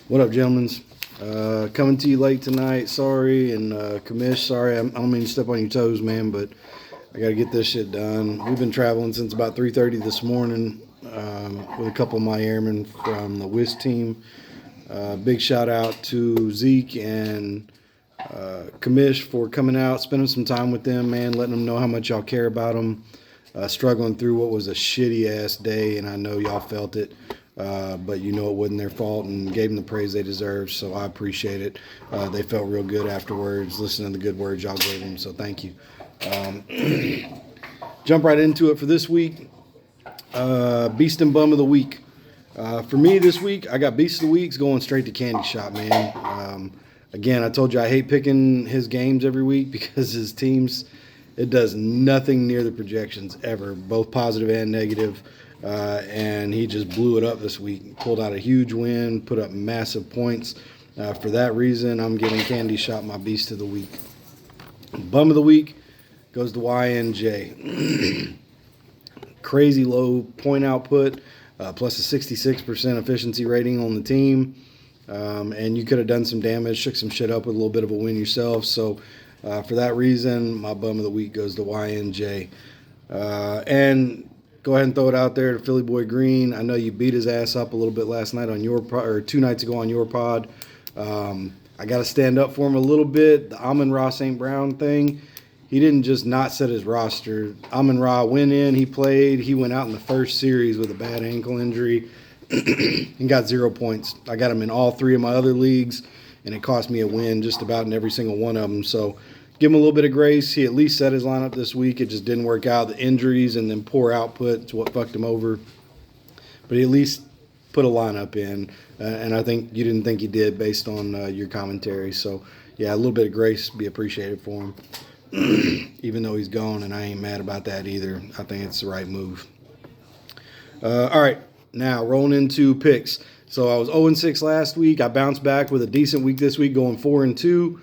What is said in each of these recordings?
What up, gentlemen? Coming to you late tonight. Sorry, and Commish, sorry. I don't mean to step on your toes, man, but I got to get this shit done. We've been traveling since about 3:30 this morning with a couple of my airmen from the WIS team. Big shout out to Zeke and Commish for coming out, spending some time with them, man, letting them know how much y'all care about them. Struggling through what was a shitty ass day, and I know y'all felt it. But you know it wasn't their fault, and gave them the praise they deserve, so I appreciate it. They felt real good afterwards, listening to the good words y'all gave them, so thank you. Jump right into it for this week. Beast and Bum of the Week. For me this week, I got Beast of the Weeks going straight to Candy Shop, man. Again, I told you I hate picking his games every week because his teams, it does nothing near the projections ever, both positive and negative. And he just blew it up this week. Pulled out a huge win, put up massive points. For that reason, I'm giving Candy Shop my Beast of the Week. Bum of the Week goes to YNJ. Crazy low point output, plus a 66% efficiency rating on the team. And you could have done some damage, shook some shit up with a little bit of a win yourself. So for that reason, my Bum of the Week goes to YNJ. And go ahead and throw it out there to Philly Boy Green. I know you beat his ass up a little bit last night on your or 2 nights ago on your pod. I got to stand up for him a little bit. The Amon-Ra St. Brown thing, he didn't just not set his roster. Amon-Ra went in, he played, he went out in the first series with a bad ankle injury and got 0 points. I got him in all 3 of my other leagues, and it cost me a win just about in every single one of them. So give him a little bit of grace. He at least set his lineup this week. It just didn't work out. The injuries and then poor output is what fucked him over. But he at least put a lineup in, and I think you didn't think he did based on your commentary. So, yeah, a little bit of grace be appreciated for him, even though he's gone, and I ain't mad about that either. I think it's the right move. All right, now rolling into picks. So I was 0-6 last week. I bounced back with a decent week this week, going 4-2.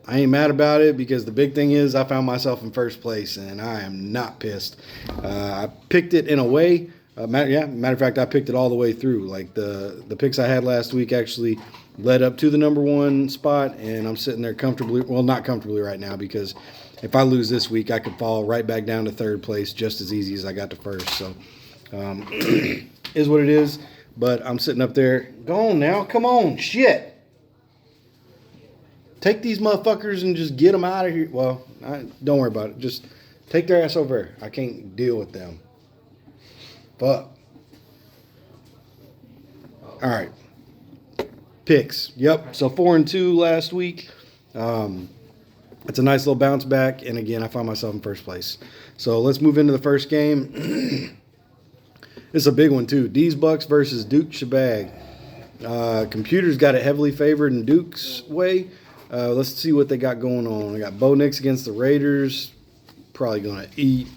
I ain't mad about it because the big thing is I found myself in first place, and I am not pissed. I picked it in a way. Matter of fact, I picked it all the way through. Like the picks I had last week actually led up to the number 1 spot, and I'm sitting there comfortably. Well, not comfortably right now because if I lose this week, I could fall right back down to 3rd place just as easy as I got to 1st. So, is what it is. But I'm sitting up there. Go on now. Come on. Shit. Take these motherfuckers and just get them out of here. Well, don't worry about it. Just take their ass over here. I can't deal with them. Fuck. All right. Picks. Yep. So 4-2 last week. It's a nice little bounce back. And again, I found myself in first place. So let's move into the first game. It's a big one, too. D's Bucks versus Duke Shabag. Computer's got it heavily favored in Duke's way. Let's see what they got going on. I got Bo Nix against the Raiders. Probably going to eat.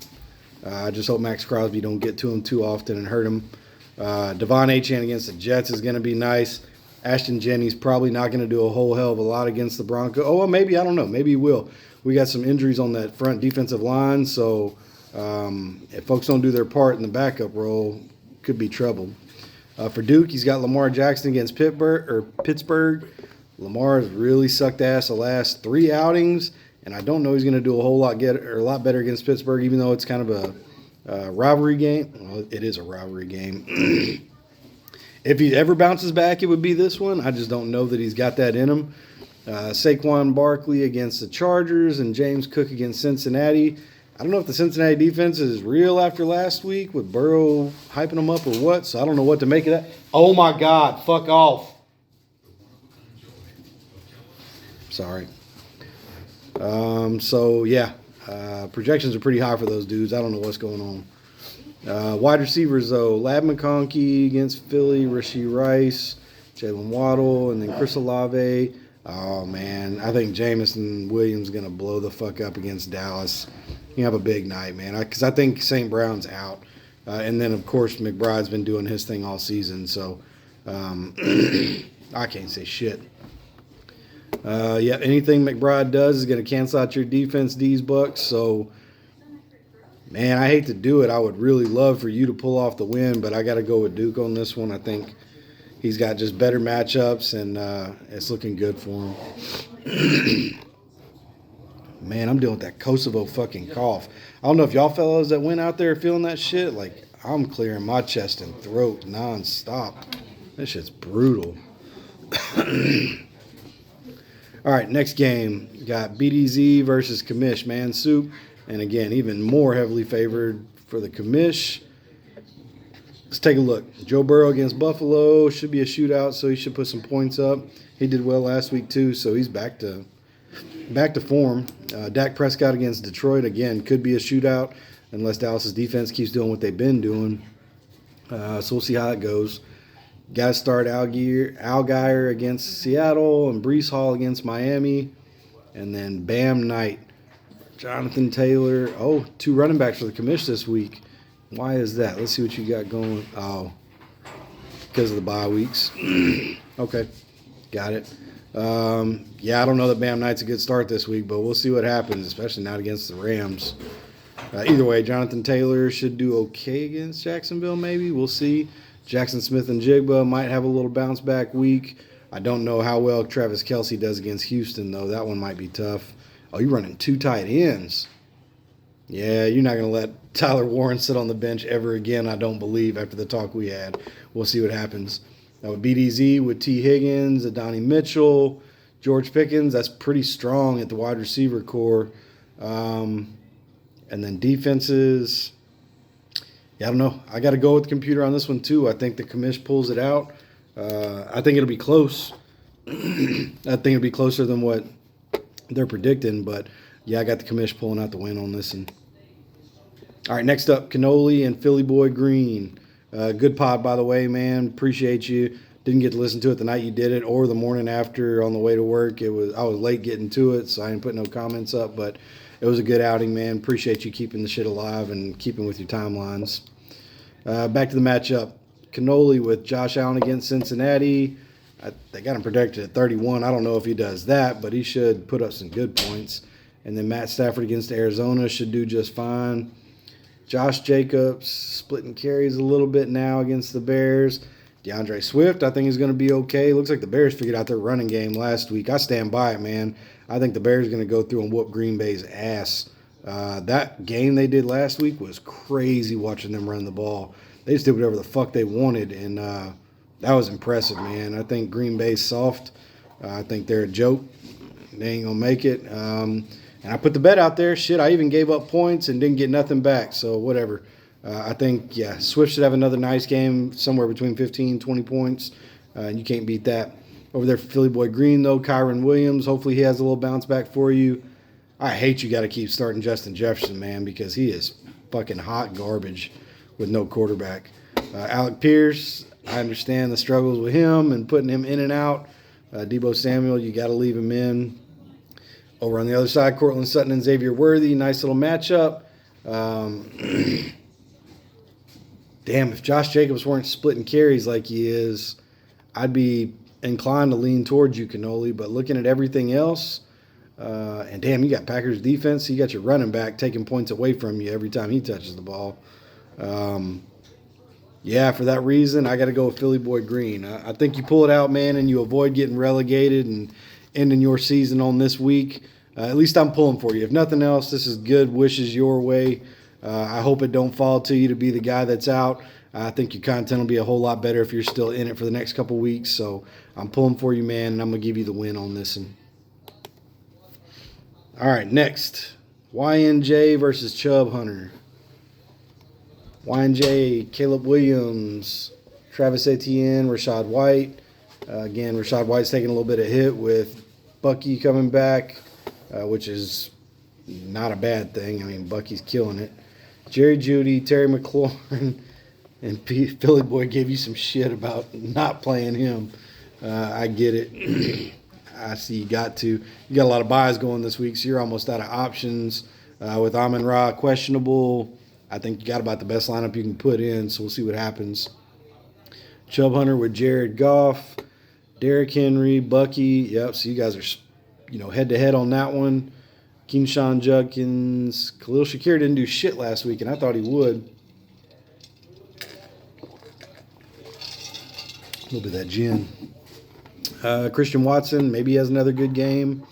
I just hope Max Crosby don't get to him too often and hurt him. Devon Achane against the Jets is going to be nice. Ashton Jennings probably not going to do a whole hell of a lot against the Broncos. Oh, well, maybe. I don't know. Maybe he will. We got some injuries on that front defensive line, so if folks don't do their part in the backup role, could be trouble. For Duke, he's got Lamar Jackson against Pittsburgh. Lamar has really sucked ass the last 3 outings, and I don't know he's going to do a whole lot better against Pittsburgh, even though it's kind of a rivalry game. Well, it is a rivalry game. If he ever bounces back, it would be this one. I just don't know that he's got that in him. Saquon Barkley against the Chargers and James Cook against Cincinnati. I don't know if the Cincinnati defense is real after last week with Burrow hyping them up or what, so I don't know what to make of that. Oh, my God. Fuck off. Sorry. Projections are pretty high for those dudes. I don't know what's going on. Wide receivers, though, Lab McConkey against Philly, Rashee Rice, Jalen Waddle, and then Chris Olave. Oh, man, I think Jameson Williams is going to blow the fuck up against Dallas. You have a big night, man, because I think St. Brown's out. And then, of course, McBride's been doing his thing all season, so I can't say shit. Anything McBride does is going to cancel out your defense, D's Bucks. So, man, I hate to do it. I would really love for you to pull off the win, but I got to go with Duke on this one. I think he's got just better matchups, and it's looking good for him. Man, I'm dealing with that Kosovo fucking cough. I don't know if y'all fellas that went out there feeling that shit. Like, I'm clearing my chest and throat nonstop. This shit's brutal. All right, next game. We got BDZ versus Commish, man. Soup. And again, even more heavily favored for the Commish. Let's take a look. Joe Burrow against Buffalo. Should be a shootout, so he should put some points up. He did well last week, too, so he's back to form. Dak Prescott against Detroit. Again, could be a shootout unless Dallas's defense keeps doing what they've been doing. So we'll see how it goes. Got to start Allgeier against Seattle and Breece Hall against Miami. And then Bam Knight. Jonathan Taylor. Oh, 2 running backs for the Commish this week. Why is that? Let's see what you got going. Oh, because of the bye weeks. Okay, got it. Yeah, I don't know that Bam Knight's a good start this week, but we'll see what happens, especially not against the Rams. Either way, Jonathan Taylor should do okay against Jacksonville, maybe. We'll see. Jackson Smith and Jigba might have a little bounce back week. I don't know how well Travis Kelce does against Houston, though. That one might be tough. Oh, you're running 2 tight ends. Yeah, you're not going to let Tyler Warren sit on the bench ever again, I don't believe, after the talk we had. We'll see what happens. Now with BDZ, with T. Higgins, Adonai Mitchell, George Pickens, that's pretty strong at the wide receiver core. And then defenses, yeah, I don't know. I got to go with the computer on this one, too. I think the Commish pulls it out. I think it'll be close. I think it'll be closer than what they're predicting. But, yeah, I got the Commish pulling out the win on this one. All right, next up, Cannoli and Philly Boy Green. Good pod, by the way, man. Appreciate you. Didn't get to listen to it the night you did it or the morning after on the way to work. I was late getting to it, so I didn't put no comments up. But it was a good outing, man. Appreciate you keeping the shit alive and keeping with your timelines. Back to the matchup. Cannoli with Josh Allen against Cincinnati. They got him protected at 31. I don't know if he does that, but he should put up some good points. And then Matt Stafford against Arizona should do just fine. Josh Jacobs splitting carries a little bit now against the Bears. DeAndre Swift, I think, is going to be okay. Looks like the Bears figured out their running game last week. I stand by it, man. I think the Bears are going to go through and whoop Green Bay's ass. That game they did last week was crazy watching them run the ball. They just did whatever the fuck they wanted, and that was impressive, man. I think Green Bay's soft. I think they're a joke. They ain't going to make it. And I put the bet out there. Shit, I even gave up points and didn't get nothing back. So whatever. I think, yeah, Swift should have another nice game, somewhere between 15, 20 points. And you can't beat that. Over there for Philly Boy Green, though, Kyron Williams. Hopefully he has a little bounce back for you. I hate you got to keep starting Justin Jefferson, man, because he is fucking hot garbage with no quarterback. Alec Pierce, I understand the struggles with him and putting him in and out. Deebo Samuel, you got to leave him in. Over on the other side, Cortland Sutton and Xavier Worthy. Nice little matchup. Damn, if Josh Jacobs weren't splitting carries like he is, I'd be inclined to lean towards you, Cannoli. But looking at everything else, and damn, you got Packers defense. You got your running back taking points away from you every time he touches the ball. Yeah, for that reason, I got to go with Philly Boy Green. I think you pull it out, man, and you avoid getting relegated and ending your season on this week. At least I'm pulling for you. If nothing else, this is good wishes your way. I hope it don't fall to you to be the guy that's out. I think your content will be a whole lot better if you're still in it for the next couple weeks. So I'm pulling for you, man, and I'm going to give you the win on this one. All right, next. YNJ versus Chubb Hunter. YNJ, Caleb Williams, Travis Etienne, Rachaad White. Again, Rachaad White's taking a little bit of hit with Bucky coming back, which is not a bad thing. I mean, Bucky's killing it. Jerry Jeudy, Terry McLaurin, and Philly Boy gave you some shit about not playing him. I get it. I see you got a lot of buys going this week, so you're almost out of options. With Amon-Ra questionable, I think you got about the best lineup you can put in, so we'll see what happens. Chubb Hunter with Jared Goff, Derrick Henry, Bucky. Yep, so you guys are, head-to-head on that one. Keyshawn Judkins. Khalil Shakir didn't do shit last week, and I thought he would. little bit of that gin. Christian Watson, maybe he has another good game.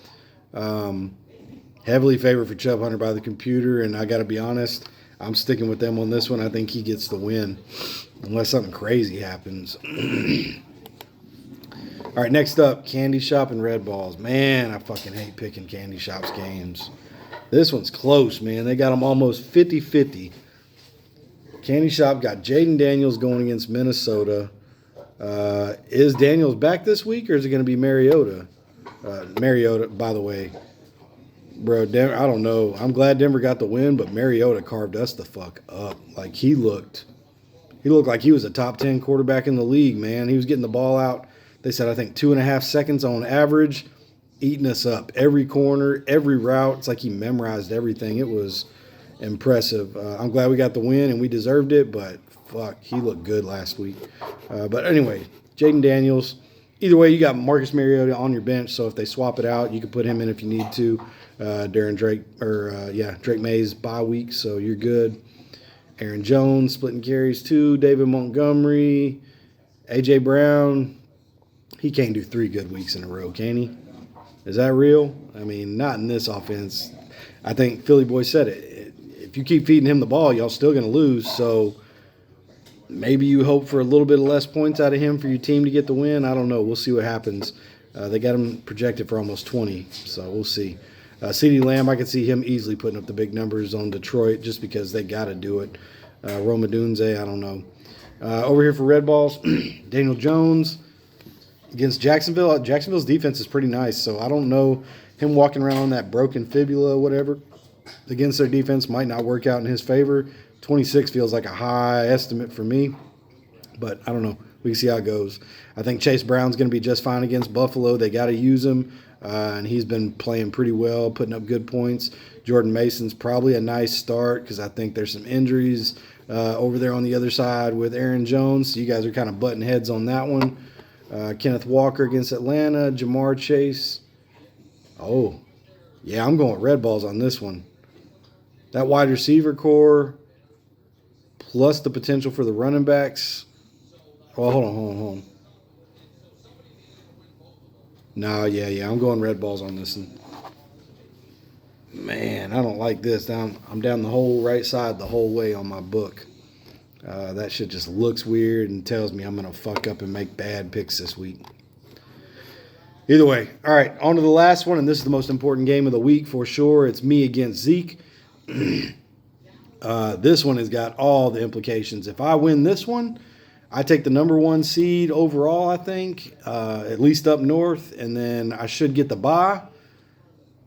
Heavily favored for Chubb Hunter by the computer, and I got to be honest, I'm sticking with them on this one. I think he gets the win, unless something crazy happens. All right, next up, Candy Shop and Red Balls. Man, I fucking hate picking Candy Shop's games. This one's close, man. They got them almost 50-50. Candy Shop got Jaden Daniels going against Minnesota. Is Daniels back this week, or is it going to be Mariota? Mariota, by the way. Bro, Denver, I don't know. I'm glad Denver got the win, but Mariota carved us the fuck up. Like, he looked like he was a top 10 quarterback in the league, man. He was getting the ball out. They said, I think, 2.5 seconds on average, eating us up. Every corner, every route. It's like he memorized everything. It was impressive. I'm glad we got the win, and we deserved it, but fuck, he looked good last week. But anyway, Jaden Daniels. Either way, you got Marcus Mariota on your bench, so if they swap it out, you can put him in if you need to during Drake May's bye week, so you're good. Aaron Jones splitting carries too. David Montgomery, A.J. Brown. He can't do 3 good weeks in a row, can he? Is that real? I mean, not in this offense. I think Philly Boy said it. If you keep feeding him the ball, y'all still going to lose, so maybe you hope for a little bit of less points out of him for your team to get the win. I don't know. We'll see what happens. They got him projected for almost 20, so we'll see. CeeDee Lamb, I could see him easily putting up the big numbers on Detroit just because they got to do it. Roma Dunze, I don't know. Over here for Red Balls, Daniel Jones against Jacksonville. Jacksonville's defense is pretty nice, so I don't know. Him walking around on that broken fibula or whatever against their defense might not work out in his favor. 26 feels like a high estimate for me, but I don't know. We can see how it goes. I think Chase Brown's going to be just fine against Buffalo. They got to use him, and he's been playing pretty well, putting up good points. Jordan Mason's probably a nice start because I think there's some injuries over there on the other side with Aaron Jones. So you guys are kind of butting heads on that one. Kenneth Walker against Atlanta. Jamar Chase. Oh, yeah, I'm going Red Balls on this one. That wide receiver core plus the potential for the running backs. Oh, hold on. No, yeah, I'm going Red Balls on this one. Man, I don't like this. I'm down the whole right side the whole way on my book. That shit just looks weird and tells me I'm going to fuck up and make bad picks this week. Either way, all right, on to the last one, and this is the most important game of the week for sure. It's me against Zeke. This one has got all the implications. If I win this one, I take the number 1 seed overall, I think, at least up north, and then I should get the bye,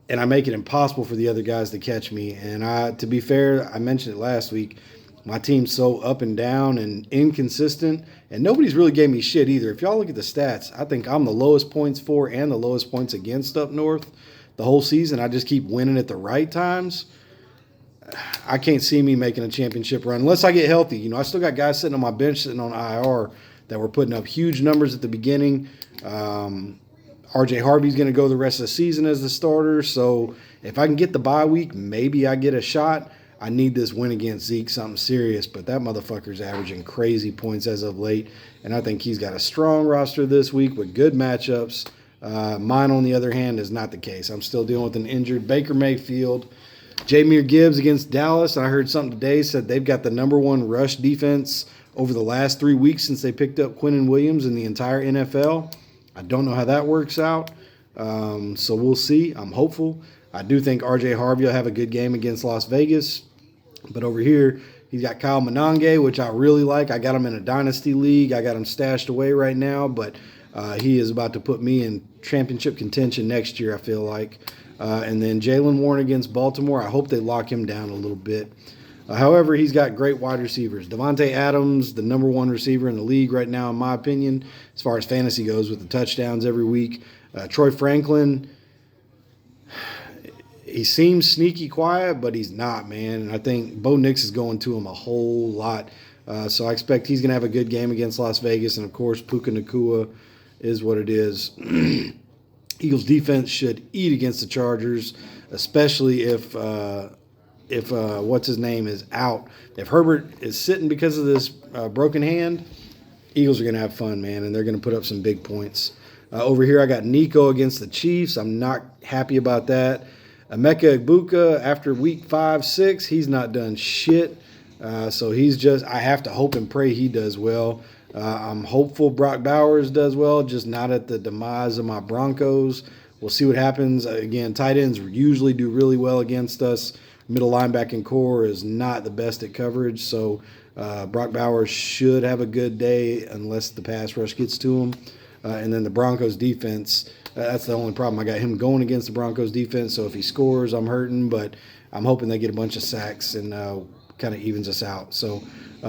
and I make it impossible for the other guys to catch me. And to be fair, I mentioned it last week, my team's so up and down and inconsistent, and nobody's really gave me shit either. If y'all look at the stats, I think I'm the lowest points for and the lowest points against up north the whole season. I just keep winning at the right times. I can't see me making a championship run unless I get healthy. You know, I still got guys sitting on my bench, sitting on IR that were putting up huge numbers at the beginning. RJ Harvey's going to go the rest of the season as the starter. So if I can get the bye week, maybe I get a shot. I need this win against Zeke, something serious. But that motherfucker's averaging crazy points as of late. And I think he's got a strong roster this week with good matchups. Mine, on the other hand, is not the case. I'm still dealing with an injured Baker Mayfield. Jahmyr Gibbs against Dallas. I heard something today said they've got the number 1 rush defense over the last 3 weeks since they picked up Quinnen Williams in the entire NFL. I don't know how that works out. So we'll see. I'm hopeful. I do think RJ Harvey will have a good game against Las Vegas. But over here, he's got Kyle Monange, which I really like. I got him in a dynasty league. I got him stashed away right now. But he is about to put me in championship contention next year, I feel like. And then Jaylen Warren against Baltimore. I hope they lock him down a little bit. However, he's got great wide receivers. Devontae Adams, the number 1 receiver in the league right now, in my opinion, as far as fantasy goes with the touchdowns every week. Troy Franklin, he seems sneaky quiet, but he's not, man. And I think Bo Nix is going to him a whole lot. So I expect he's going to have a good game against Las Vegas. And, of course, Puka Nacua is what it is. Eagles defense should eat against the Chargers, especially if what's his name is out. If Herbert is sitting because of this broken hand, Eagles are going to have fun, man, and they're going to put up some big points. Over here, I got Nico against the Chiefs. I'm not happy about that. Emeka Egbuka, after week 5, 6, he's not done shit. So he's just, I have to hope and pray he does well. I'm hopeful Brock Bowers does well, just not at the demise of my Broncos. We'll see what happens. Again, tight ends usually do really well against us. Middle linebacking core is not the best at coverage, so Brock Bowers should have a good day unless the pass rush gets to him. And then the Broncos defense, that's the only problem. I got him going against the Broncos defense, so if he scores, I'm hurting, but I'm hoping they get a bunch of sacks and kind of evens us out. So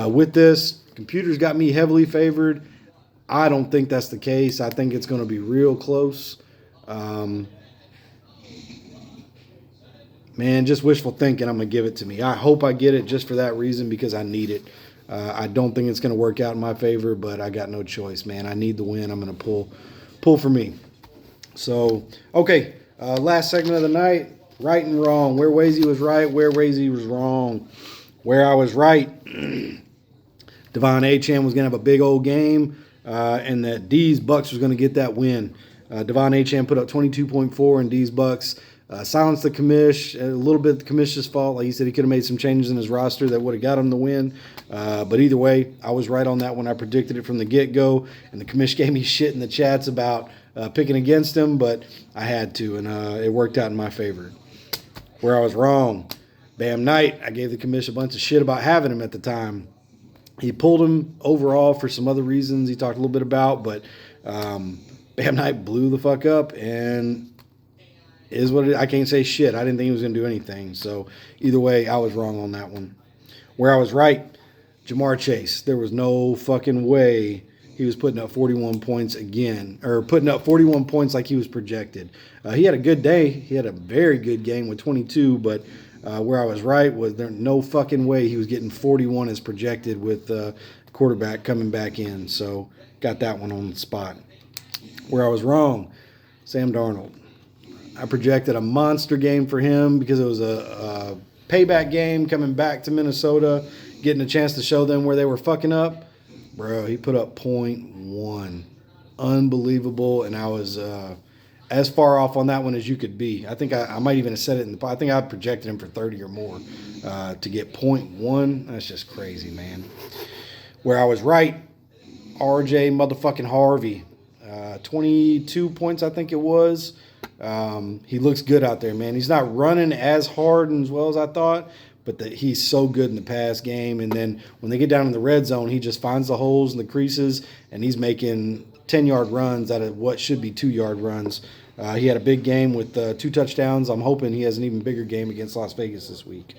with this, computer's got me heavily favored. I don't think that's the case. I think it's going to be real close. Man, just wishful thinking, I'm going to give it to me. I hope I get it just for that reason because I need it. I don't think it's going to work out in my favor, but I got no choice, man. I need the win. I'm going to pull for me. So, okay, last segment of the night, right and wrong. Where Wazy was right, where Wazy was wrong. Where I was right, Devon Achane was going to have a big old game, and that D's Bucks was going to get that win. Devon Achane put up 22.4 in D's Bucks. Silenced the commish, a little bit the commish's fault. Like he said, he could have made some changes in his roster that would have got him the win. But either way, I was right on that one. I predicted it from the get-go, and the commish gave me shit in the chats about picking against him, but I had to, and it worked out in my favor. Where I was wrong, Bam Knight, I gave the commish a bunch of shit about having him at the time. He pulled him overall for some other reasons he talked a little bit about, but Bam Knight blew the fuck up, and is what I can't say shit. I didn't think he was going to do anything. So either way, I was wrong on that one. Where I was right, Jamar Chase. There was no fucking way he was putting up 41 points again, or putting up 41 points like he was projected. He had a good day. He had a very good game with 22, but where I was right was there no fucking way he was getting 41 as projected with quarterback coming back in. So got that one on the spot. Where I was wrong, Sam Darnold. I projected a monster game for him because it was a payback game coming back to Minnesota, getting a chance to show them where they were fucking up. Bro, he put up .1. Unbelievable, and I was as far off on that one as you could be. I think I might even have said it in the I think I projected him for 30 or more to get .1. That's just crazy, man. Where I was right, RJ motherfucking Harvey. 22 points, I think it was. He looks good out there, man. He's not running as hard and as well as I thought, but he's so good in the pass game. And then when they get down in the red zone, he just finds the holes and the creases, and he's making 10-yard runs out of what should be 2-yard runs. He had a big game with 2 touchdowns. I'm hoping he has an even bigger game against Las Vegas this week.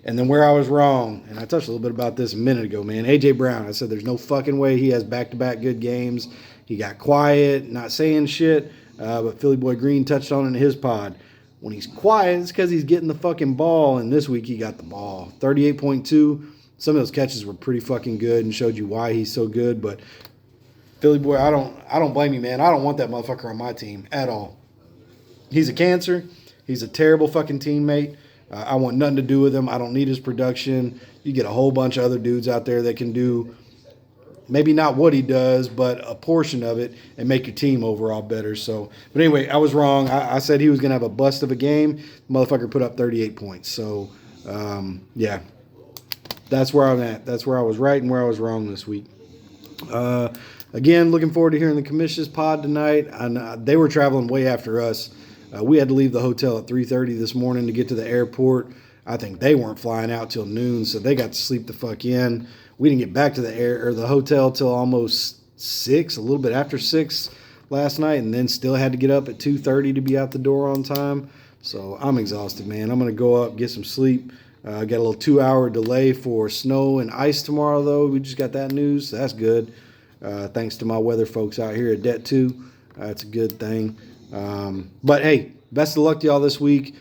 And then where I was wrong, and I touched a little bit about this a minute ago, man, A.J. Brown. I said there's no fucking way he has back-to-back good games. He got quiet, not saying shit. But Philly Boy Green touched on it in his pod. When he's quiet, it's because he's getting the fucking ball, and this week he got the ball. 38.2. Some of those catches were pretty fucking good and showed you why he's so good. But Philly Boy, I don't blame you, man. I don't want that motherfucker on my team at all. He's a cancer. He's a terrible fucking teammate. I want nothing to do with him. I don't need his production. You get a whole bunch of other dudes out there that can do maybe not what he does, but a portion of it and make your team overall better. So, but anyway, I was wrong. I said he was going to have a bust of a game. The motherfucker put up 38 points. So, yeah, that's where I'm at. That's where I was right and where I was wrong this week. Again, looking forward to hearing the commission's pod tonight. And they were traveling way after us. We had to leave the hotel at 3:30 this morning to get to the airport. I think they weren't flying out till noon, so they got to sleep the fuck in. We didn't get back to the hotel till almost 6, a little bit after 6 last night, and then still had to get up at 2:30 to be out the door on time. So I'm exhausted, man. I'm going to go up, get some sleep. Got a little 2-hour delay for snow and ice tomorrow, though. We just got that news. So that's good. Thanks to my weather folks out here at Det 2. That's a good thing. But, hey, best of luck to y'all this week.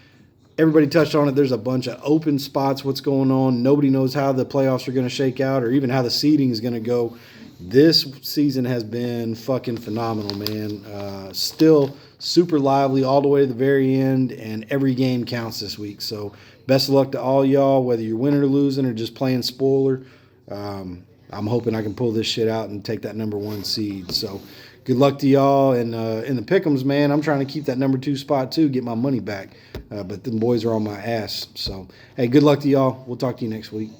Everybody touched on it. There's a bunch of open spots. What's going on? Nobody knows how the playoffs are going to shake out or even how the seeding is going to go. This season has been fucking phenomenal, man. Still super lively all the way to the very end, and every game counts this week. So best of luck to all y'all, whether you're winning or losing or just playing spoiler. I'm hoping I can pull this shit out and take that number 1 seed. So good luck to y'all. And in the pick'ems, man, I'm trying to keep that number 2 spot too, get my money back. But them boys are on my ass. So, hey, good luck to y'all. We'll talk to you next week.